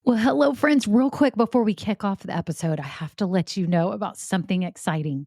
Well, hello, friends. Real quick before we kick off the episode, I have to let you know about something exciting.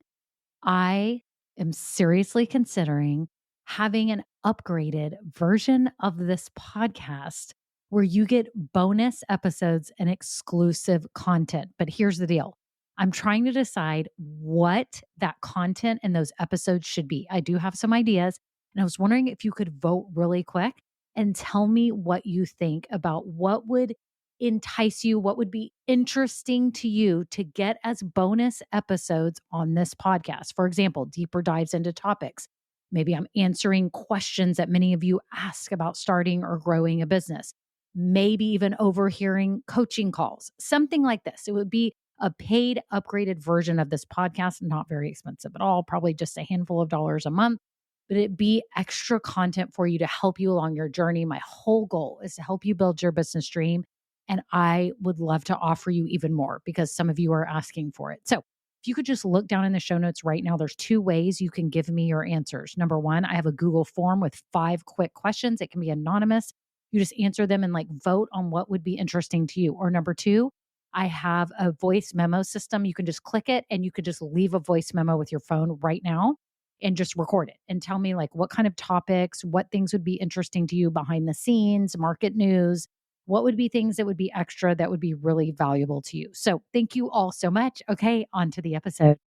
I am seriously considering having an upgraded version of this podcast where you get bonus episodes and exclusive content. But here's the deal, I'm trying to decide what that content and those episodes should be. I do have some ideas, and I was wondering if you could vote really quick and tell me what you think about what would entice you, what would be interesting to you to get as bonus episodes on this podcast. For example, deeper dives into topics. Maybe I'm answering questions that many of you ask about starting or growing a business. Maybe even overhearing coaching calls, something like this. It would be a paid, upgraded version of this podcast, not very expensive at all, probably just a handful of dollars a month, but it be extra content for you to help you along your journey. My whole goal is to help you build your business dream. And I would love to offer you even more because some of you are asking for it. So if you could just look down in the show notes right now, there's two ways you can give me your answers. Number one, I have a Google form with 5 quick questions. It can be anonymous. You just answer them and vote on what would be interesting to you. Or number two, I have a voice memo system. You can just click it and you could just leave a voice memo with your phone right now and just record it and tell me what kind of topics, what things would be interesting to you behind the scenes, market news. What would be things that would be extra that would be really valuable to you? So thank you all so much. Okay, on to the episode.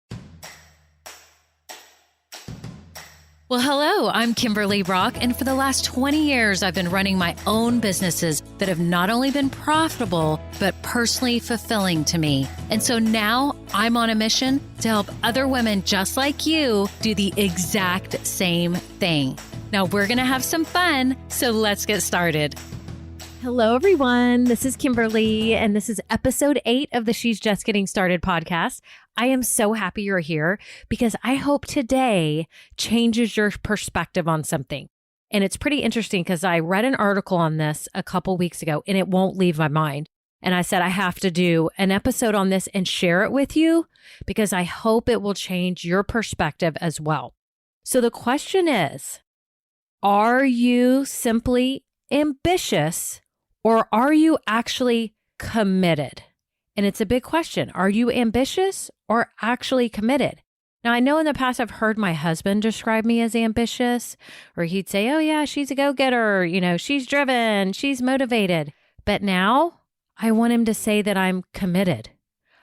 Well, hello, I'm Kimberly Rock, and for the last 20 years, I've been running my own businesses that have not only been profitable, but personally fulfilling to me. And so now I'm on a mission to help other women just like you do the exact same thing. Now we're going to have some fun, so let's get started. Hello, everyone. This is Kimberly, and this is episode 8 of the She's Just Getting Started podcast. I am so happy you're here because I hope today changes your perspective on something. And it's pretty interesting because I read an article on this a couple weeks ago, and it won't leave my mind. And I said, I have to do an episode on this and share it with you because I hope it will change your perspective as well. So the question is, are you simply ambitious? Or are you actually committed? And it's a big question. Are you ambitious or actually committed? Now, I know in the past I've heard my husband describe me as ambitious, or he'd say, oh yeah, she's a go-getter, she's driven, she's motivated. But now I want him to say that I'm committed.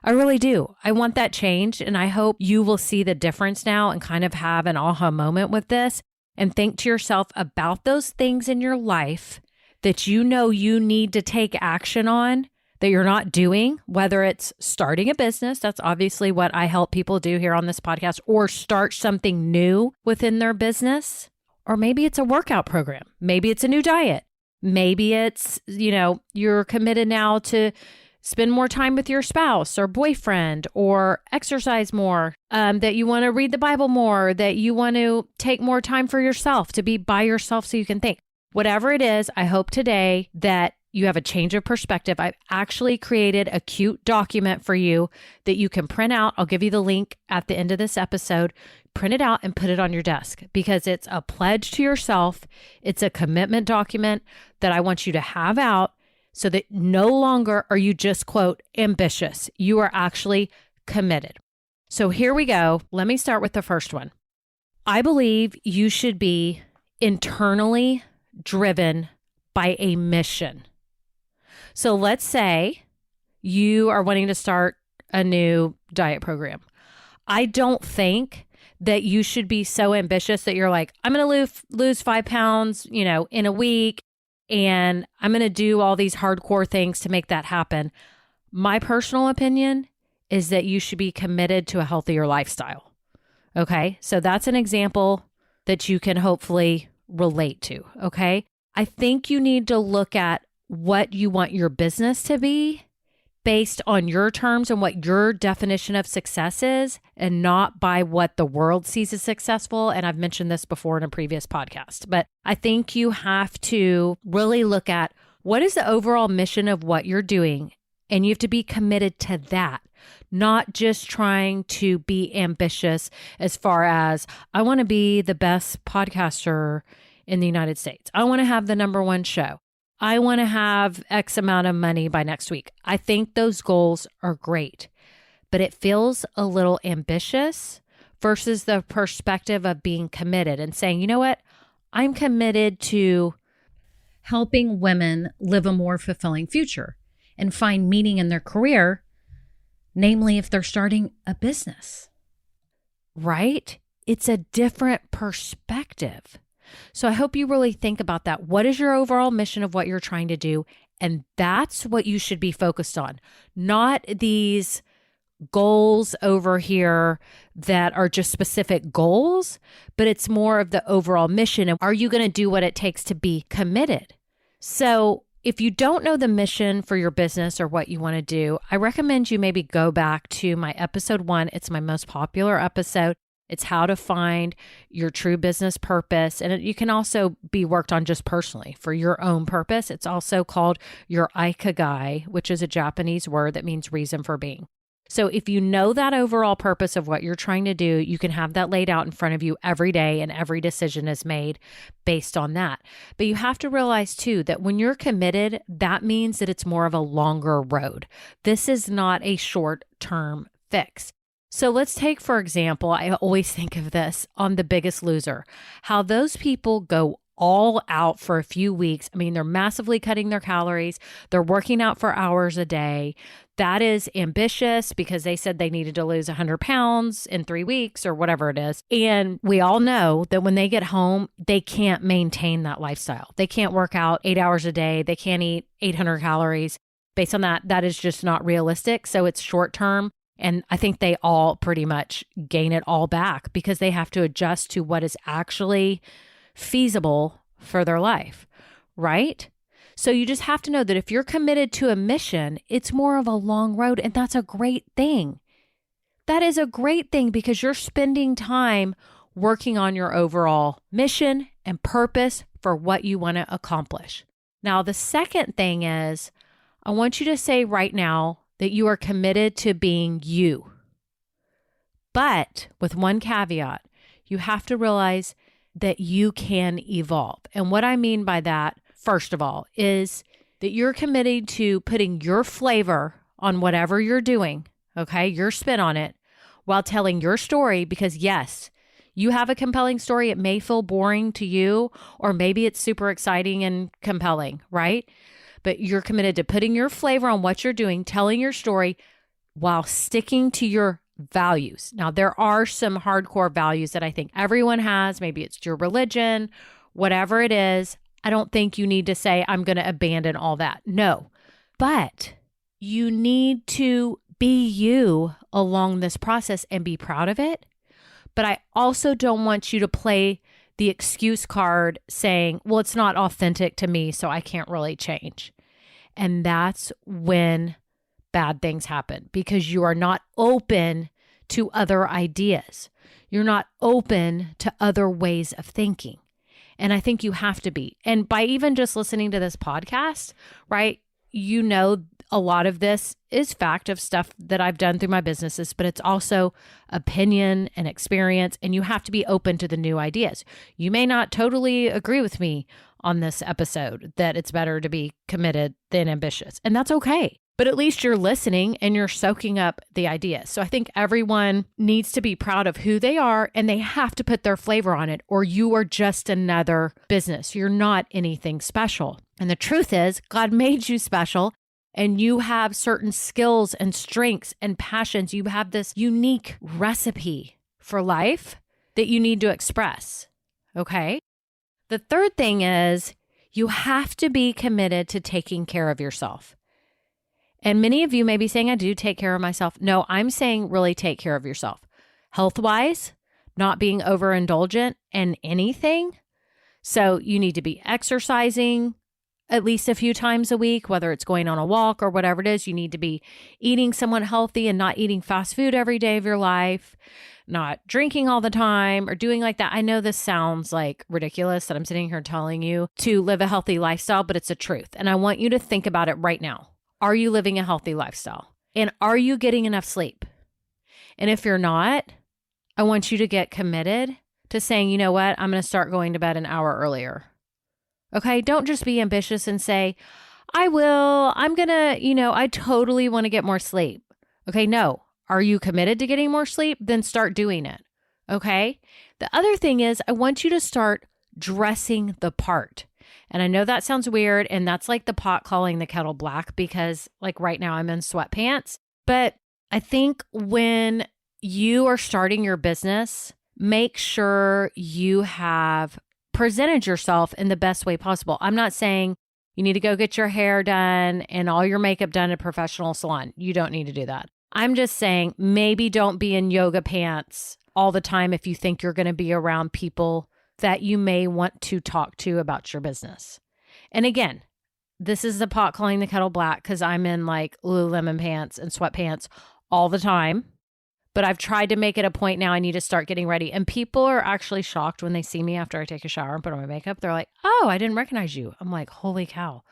I really do. I want that change, and I hope you will see the difference now and kind of have an aha moment with this and think to yourself about those things in your life that you know you need to take action on that you're not doing, whether it's starting a business, that's obviously what I help people do here on this podcast, or start something new within their business, or maybe it's a workout program. Maybe it's a new diet. Maybe it's, you're committed now to spend more time with your spouse or boyfriend or exercise more, that you want to read the Bible more, that you want to take more time for yourself to be by yourself so you can think. Whatever it is, I hope today that you have a change of perspective. I've actually created a cute document for you that you can print out. I'll give you the link at the end of this episode. Print it out and put it on your desk because it's a pledge to yourself. It's a commitment document that I want you to have out so that no longer are you just, quote, ambitious. You are actually committed. So here we go. Let me start with the first one. I believe you should be internally driven by a mission. So let's say you are wanting to start a new diet program. I don't think that you should be so ambitious that you're like, I'm going to lose 5 pounds, in a week, and I'm going to do all these hardcore things to make that happen. My personal opinion is that you should be committed to a healthier lifestyle. Okay. So that's an example that you can hopefully relate to. Okay. I think you need to look at what you want your business to be based on your terms and what your definition of success is, and not by what the world sees as successful. And I've mentioned this before in a previous podcast, but I think you have to really look at what is the overall mission of what you're doing. And you have to be committed to that, not just trying to be ambitious as far as, I want to be the best podcaster in the United States. I want to have the #1 show. I want to have X amount of money by next week. I think those goals are great, but it feels a little ambitious versus the perspective of being committed and saying, you know what? I'm committed to helping women live a more fulfilling future and find meaning in their career, namely if they're starting a business, right? It's a different perspective. So I hope you really think about that. What is your overall mission of what you're trying to do? And that's what you should be focused on, not these goals over here that are just specific goals, but it's more of the overall mission. And are you going to do what it takes to be committed? So if you don't know the mission for your business or what you want to do, I recommend you maybe go back to my episode 1. It's my most popular episode. It's how to find your true business purpose. And you can also be worked on just personally for your own purpose. It's also called your ikigai, which is a Japanese word that means reason for being. So if you know that overall purpose of what you're trying to do, you can have that laid out in front of you every day, and every decision is made based on that. But you have to realize too that when you're committed, that means that it's more of a longer road. This is not a short-term fix. So let's take, for example, I always think of this on The Biggest Loser, how those people go all out for a few weeks. I mean, they're massively cutting their calories. They're working out for hours a day. That is ambitious because they said they needed to lose 100 pounds in 3 weeks or whatever it is. And we all know that when they get home, they can't maintain that lifestyle. They can't work out 8 hours a day. They can't eat 800 calories. Based on that, that is just not realistic. So it's short term. And I think they all pretty much gain it all back because they have to adjust to what is actually feasible for their life, right? So you just have to know that if you're committed to a mission, it's more of a long road, and that's a great thing. That is a great thing because you're spending time working on your overall mission and purpose for what you want to accomplish. Now, the second thing is, I want you to say right now that you are committed to being you. But with one caveat, you have to realize that you can evolve. And what I mean by that, first of all, is that you're committed to putting your flavor on whatever you're doing, okay, your spin on it, while telling your story because yes, you have a compelling story. It may feel boring to you, or maybe it's super exciting and compelling, right? But you're committed to putting your flavor on what you're doing, telling your story while sticking to your values. Now, there are some hardcore values that I think everyone has. Maybe it's your religion, whatever it is. I don't think you need to say, I'm going to abandon all that. No, but you need to be you along this process and be proud of it. But I also don't want you to play the excuse card saying, well, it's not authentic to me, so I can't really change. And that's when bad things happen because you are not open to other ideas. You're not open to other ways of thinking. And I think you have to be. And by even just listening to this podcast, right, you know, a lot of this is fact of stuff that I've done through my businesses, but it's also opinion and experience, and you have to be open to the new ideas. You may not totally agree with me on this episode that it's better to be committed than ambitious, and that's okay. But at least you're listening and you're soaking up the ideas. So I think everyone needs to be proud of who they are, and they have to put their flavor on it, or you are just another business. You're not anything special. And the truth is, God made you special. And you have certain skills and strengths and passions. You have this unique recipe for life that you need to express, okay? The third thing is you have to be committed to taking care of yourself. And many of you may be saying, I do take care of myself. No, I'm saying really take care of yourself. Health-wise, not being overindulgent in anything. So you need to be exercising at least a few times a week, whether it's going on a walk or whatever it is. You need to be eating somewhat healthy and not eating fast food every day of your life, not drinking all the time or doing like that. I know this sounds like ridiculous that I'm sitting here telling you to live a healthy lifestyle, but it's the truth. And I want you to think about it right now. Are you living a healthy lifestyle? And are you getting enough sleep? And if you're not, I want you to get committed to saying, you know what, I'm going to start going to bed an hour earlier. Okay. Don't just be ambitious and say, I'm going to, I totally want to get more sleep. Okay. No. Are you committed to getting more sleep? Then start doing it. Okay. The other thing is, I want you to start dressing the part. And I know that sounds weird. And that's like the pot calling the kettle black, because like right now I'm in sweatpants. But I think when you are starting your business, make sure you have presented yourself in the best way possible. I'm not saying you need to go get your hair done and all your makeup done at a professional salon. You don't need to do that. I'm just saying maybe don't be in yoga pants all the time if you think you're going to be around people that you may want to talk to about your business. And again, this is the pot calling the kettle black because I'm in like Lululemon pants and sweatpants all the time. But I've tried to make it a point now I need to start getting ready. And people are actually shocked when they see me after I take a shower and put on my makeup. They're like, oh, I didn't recognize you. I'm like, holy cow.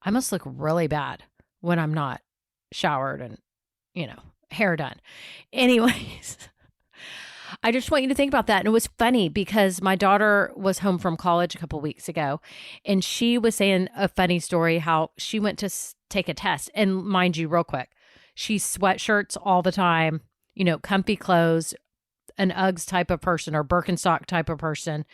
I must look really bad when I'm not showered and, hair done. Anyways, I just want you to think about that. And it was funny because my daughter was home from college a couple of weeks ago, and she was saying a funny story how she went to take a test. And mind you, real quick, she's sweatshirts all the time, comfy clothes, an Uggs type of person or Birkenstock type of person,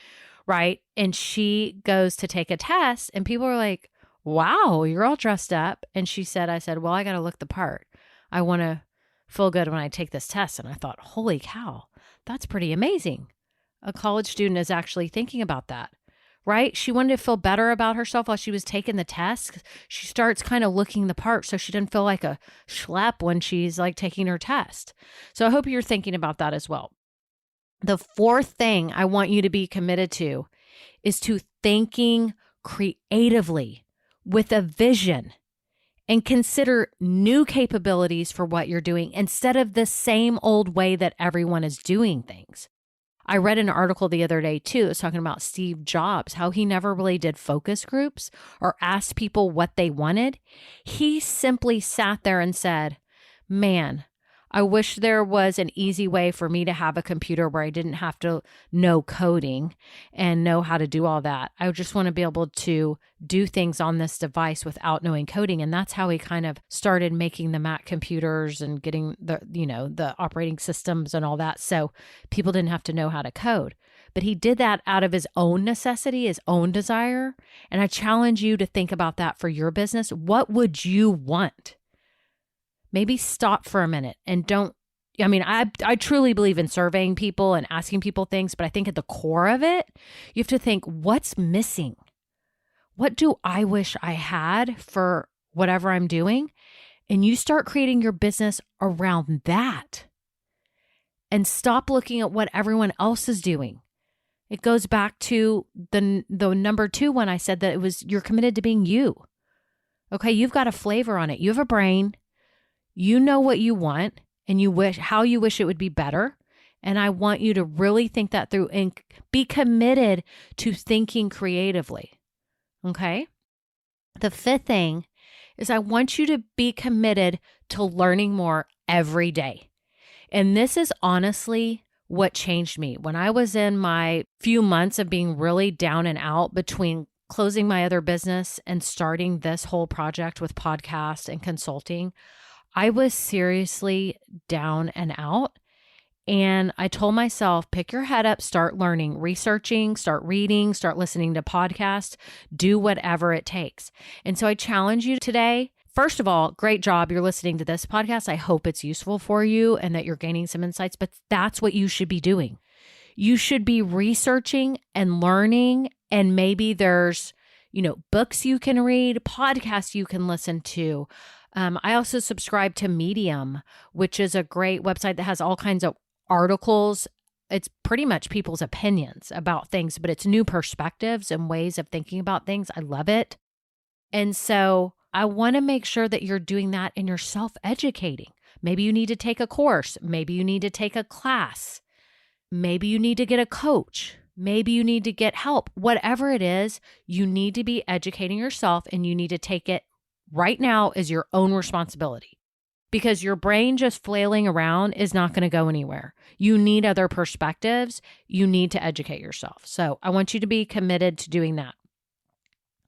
right? And she goes to take a test and people are like, wow, you're all dressed up. And I said, well, I got to look the part. I want to feel good when I take this test. And I thought, holy cow, that's pretty amazing. A college student is actually thinking about that, right? She wanted to feel better about herself while she was taking the test. She starts kind of looking the part so she doesn't feel like a schlep when she's like taking her test. So I hope you're thinking about that as well. The fourth thing I want you to be committed to is to thinking creatively with a vision and consider new capabilities for what you're doing instead of the same old way that everyone is doing things. I read an article the other day too. It was talking about Steve Jobs, how he never really did focus groups or asked people what they wanted. He simply sat there and said, man, I wish there was an easy way for me to have a computer where I didn't have to know coding and know how to do all that. I just want to be able to do things on this device without knowing coding. And that's how he kind of started making the Mac computers and getting the operating systems and all that. So people didn't have to know how to code. But he did that out of his own necessity, his own desire. And I challenge you to think about that for your business. What would you want? Maybe stop for a minute and I truly believe in surveying people and asking people things, but I think at the core of it, you have to think, what's missing? What do I wish I had for whatever I'm doing? And you start creating your business around that and stop looking at what everyone else is doing. It goes back to the number 2 when I said that you're committed to being you. Okay, you've got a flavor on it. You have a brain. You know what you want and how you wish it would be better. And I want you to really think that through and be committed to thinking creatively. Okay. The fifth thing is I want you to be committed to learning more every day. And this is honestly what changed me. When I was in my few months of being really down and out between closing my other business and starting this whole project with podcast and consulting, I was seriously down and out. And I told myself, pick your head up, start learning, researching, start reading, start listening to podcasts, do whatever it takes. And so I challenge you today. First of all, great job. You're listening to this podcast. I hope it's useful for you and that you're gaining some insights, but that's what you should be doing. You should be researching and learning. And maybe there's, books you can read, podcasts you can listen to. I also subscribe to Medium, which is a great website that has all kinds of articles. It's pretty much people's opinions about things, but it's new perspectives and ways of thinking about things. I love it. And so I want to make sure that you're doing that and you're self-educating. Maybe you need to take a course. Maybe you need to take a class. Maybe you need to get a coach. Maybe you need to get help. Whatever it is, you need to be educating yourself and you need to take it right now is your own responsibility, because your brain just flailing around is not going to go anywhere. You need other perspectives. You need to educate yourself. So I want you to be committed to doing that.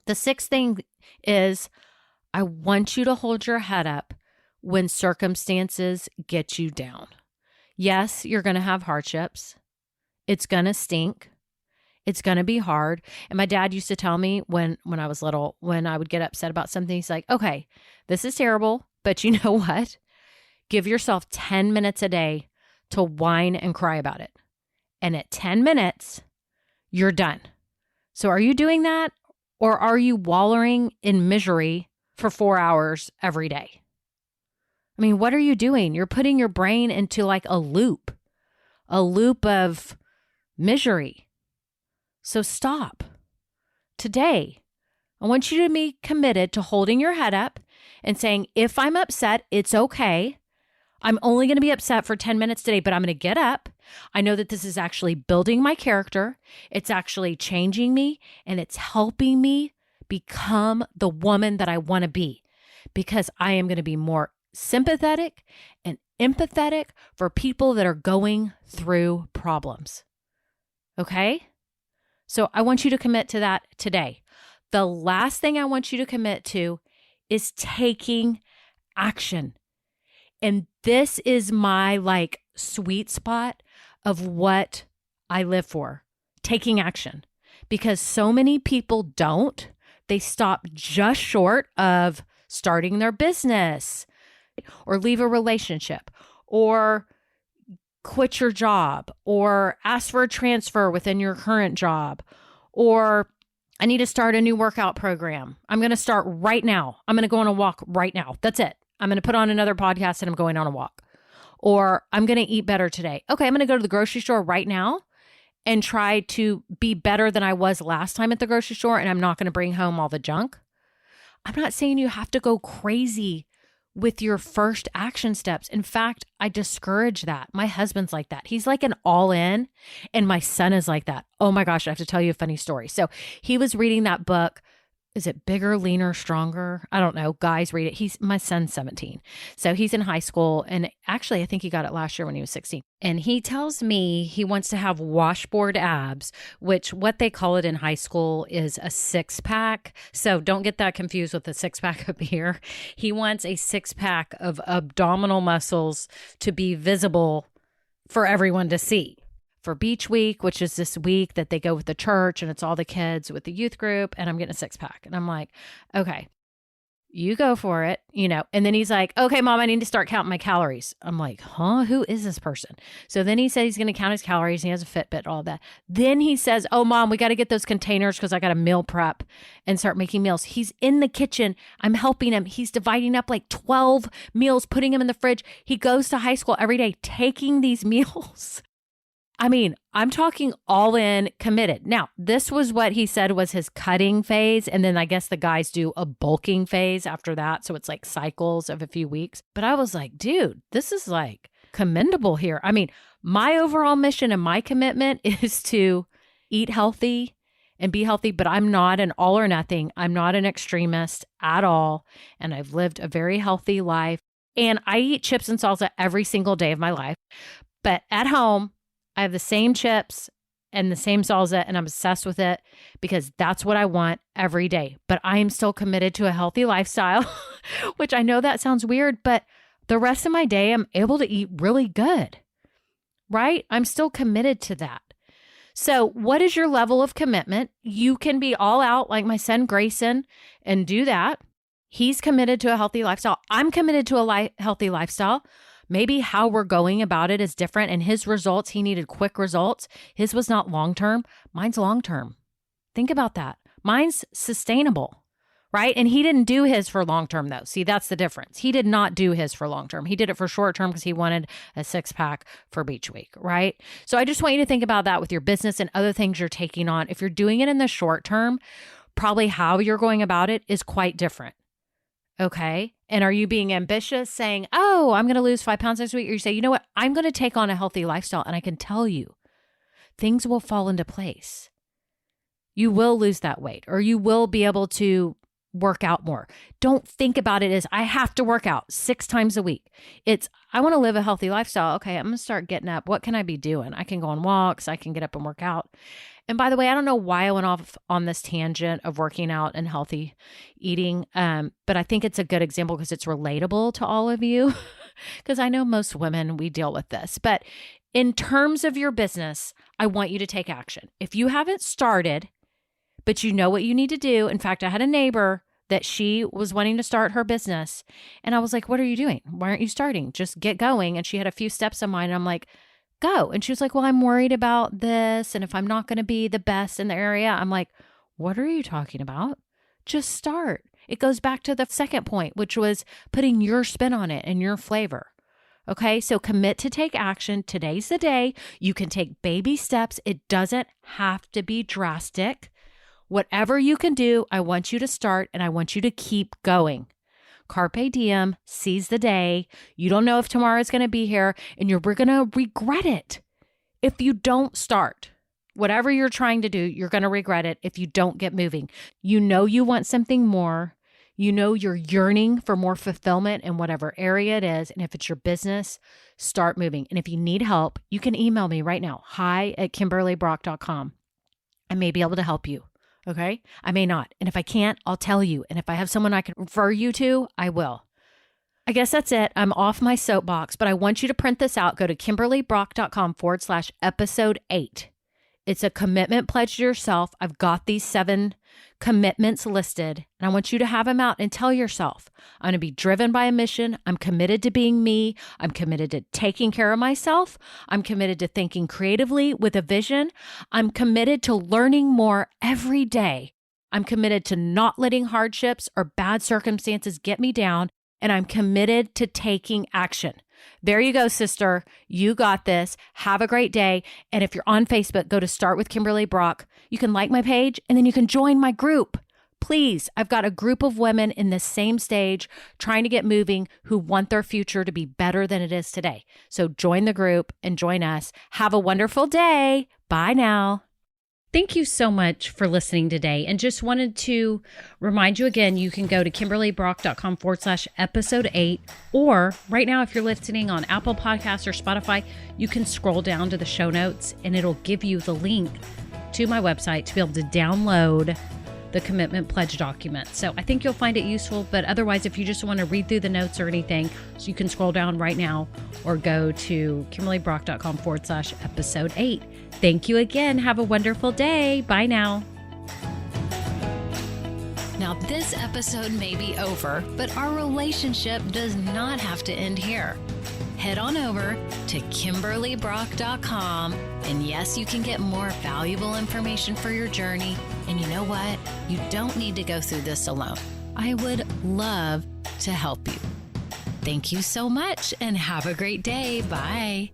The sixth thing is I want you to hold your head up when circumstances get you down. Yes, you're going to have hardships. It's going to stink. It's going to be hard. And my dad used to tell me when I was little, when I would get upset about something, he's like, okay, this is terrible, but you know what? Give yourself 10 minutes a day to whine and cry about it. And at 10 minutes, you're done. So are you doing that? Or are you wallowing in misery for 4 hours every day? I mean, what are you doing? You're putting your brain into like a loop of misery. So stop. Today, I want you to be committed to holding your head up and saying, if I'm upset, it's okay. I'm only going to be upset for 10 minutes today, but I'm going to get up. I know that this is actually building my character. It's actually changing me, and it's helping me become the woman that I want to be, because I am going to be more sympathetic and empathetic for people that are going through problems. Okay? So I want you to commit to that today. The last thing I want you to commit to is taking action. And this is my like sweet spot of what I live for, taking action, because so many people don't. They stop just short of starting their business or leave a relationship or quit your job or ask for a transfer within your current job, or I need to start a new workout program. I'm going to start right now. I'm going to go on a walk right now. That's it. I'm going to put on another podcast and I'm going on a walk. Or I'm going to eat better today. Okay, I'm going to go to the grocery store right now and try to be better than I was last time at the grocery store, and I'm not going to bring home all the junk. I'm not saying you have to go crazy with your first action steps. In fact, I discourage that. My husband's like that. He's like an all in, and my son is like that. Oh my gosh, I have to tell you a funny story. So he was reading that book. Is it Bigger, Leaner, Stronger? I don't know. Guys, read it. My son's 17. So he's in high school. And actually, I think he got it last year when he was 16. And he tells me he wants to have washboard abs, which what they call it in high school is a 6-pack. So don't get that confused with the 6-pack up here. He wants a 6-pack of abdominal muscles to be visible for everyone to see. For Beach Week, which is this week that they go with the church and it's all the kids with the youth group, and I'm getting a 6-pack. And I'm like, okay, you go for it, And then he's like, okay, Mom, I need to start counting my calories. I'm like, huh? Who is this person? So then he said he's going to count his calories. He has a Fitbit, all that. Then he says, oh, Mom, we got to get those containers because I got to meal prep and start making meals. He's in the kitchen. I'm helping him. He's dividing up like 12 meals, putting them in the fridge. He goes to high school every day, taking these meals. I mean, I'm talking all in, committed. Now, this was what he said was his cutting phase. And then I guess the guys do a bulking phase after that. So it's like cycles of a few weeks. But I was like, dude, this is like commendable here. I mean, my overall mission and my commitment is to eat healthy and be healthy, but I'm not an all or nothing. I'm not an extremist at all. And I've lived a very healthy life. And I eat chips and salsa every single day of my life. But at home, I have the same chips and the same salsa, and I'm obsessed with it because that's what I want every day. But I am still committed to a healthy lifestyle, which I know that sounds weird, but the rest of my day, I'm able to eat really good, right? I'm still committed to that. So what is your level of commitment? You can be all out like my son Grayson and do that. He's committed to a healthy lifestyle. I'm committed to a healthy lifestyle. Maybe how we're going about it is different. And his results, he needed quick results. His was not long-term. Mine's long-term. Think about that. Mine's sustainable, right? And he didn't do his for long-term though. See, that's the difference. He did not do his for long-term. He did it for short-term because he wanted a 6-pack for Beach Week, right? So I just want you to think about that with your business and other things you're taking on. If you're doing it in the short term, probably how you're going about it is quite different. Okay. And are you being ambitious saying, oh, I'm going to lose 5 pounds next week? Or you say, you know what? I'm going to take on a healthy lifestyle. And I can tell you, things will fall into place. You will lose that weight, or you will be able to work out more. Don't think about it as I have to work out 6 times a week. It's I want to live a healthy lifestyle. Okay, I'm going to start getting up. What can I be doing? I can go on walks. I can get up and work out. And by the way, I don't know why I went off on this tangent of working out and healthy eating, but I think it's a good example because it's relatable to all of you, because I know most women, we deal with this. But in terms of your business, I want you to take action. If you haven't started, but you know what you need to do. In fact, I had a neighbor that she was wanting to start her business. And I was like, what are you doing? Why aren't you starting? Just get going. And she had a few steps in mind. And I'm like, go. And she was like, well, I'm worried about this. And if I'm not going to be the best in the area, I'm like, what are you talking about? Just start. It goes back to the second point, which was putting your spin on it and your flavor. Okay, so commit to take action. Today's the day. You can take baby steps. It doesn't have to be drastic. Whatever you can do, I want you to start and I want you to keep going. Carpe diem, seize the day. You don't know if tomorrow is going to be here and we're going to regret it if you don't start. Whatever you're trying to do, you're going to regret it if you don't get moving. You know you want something more. You know you're yearning for more fulfillment in whatever area it is. And if it's your business, start moving. And if you need help, you can email me right now, hi@KimberlyBrock.com. I may be able to help you. Okay? I may not. And if I can't, I'll tell you. And if I have someone I can refer you to, I will. I guess that's it. I'm off my soapbox, but I want you to print this out. Go to KimberlyBrock.com/episode 8. It's a commitment pledge to yourself. I've got these 7 commitments listed, and I want you to have them out and tell yourself, I'm going to be driven by a mission. I'm committed to being me. I'm committed to taking care of myself. I'm committed to thinking creatively with a vision. I'm committed to learning more every day. I'm committed to not letting hardships or bad circumstances get me down, and I'm committed to taking action. There you go, sister. You got this. Have a great day. And if you're on Facebook, go to Start with Kimberly Brock. You can like my page and then you can join my group. Please, I've got a group of women in the same stage trying to get moving who want their future to be better than it is today. So join the group and join us. Have a wonderful day. Bye now. Thank you so much for listening today. And just wanted to remind you again, you can go to KimberlyBrock.com/episode 8. Or right now, if you're listening on Apple Podcasts or Spotify, you can scroll down to the show notes and it'll give you the link to my website to be able to download the commitment pledge document. So I think you'll find it useful, but otherwise, if you just want to read through the notes or anything, so you can scroll down right now or go to KimberlyBrock.com/episode 8. Thank you again. Have a wonderful day. Bye now. Now, this episode may be over, but our relationship does not have to end here. Head on over to KimberlyBrock.com, and yes, you can get more valuable information for your journey. And you know what? You don't need to go through this alone. I would love to help you. Thank you so much, and have a great day. Bye.